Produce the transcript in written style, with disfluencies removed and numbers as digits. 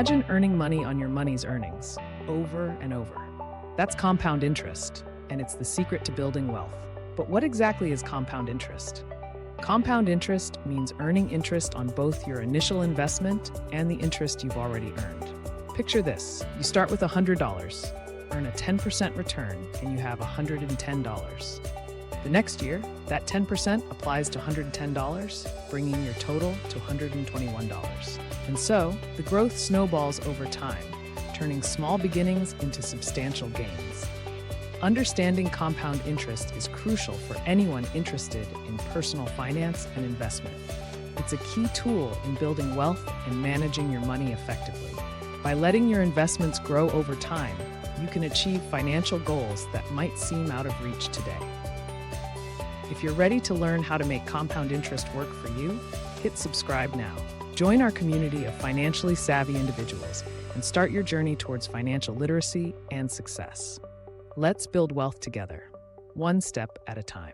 Imagine earning money on your money's earnings, over and over. That's compound interest, and it's the secret to building wealth. But what exactly is compound interest? Compound interest means earning interest on both your initial investment and the interest you've already earned. Picture this: you start with $100, earn a 10% return, and you have $110. The next year, that 10% applies to $110, bringing your total to $121. And so, the growth snowballs over time, turning small beginnings into substantial gains. Understanding compound interest is crucial for anyone interested in personal finance and investment. It's a key tool in building wealth and managing your money effectively. By letting your investments grow over time, you can achieve financial goals that might seem out of reach today. If you're ready to learn how to make compound interest work for you, hit subscribe now. Join our community of financially savvy individuals and start your journey towards financial literacy and success. Let's build wealth together, one step at a time.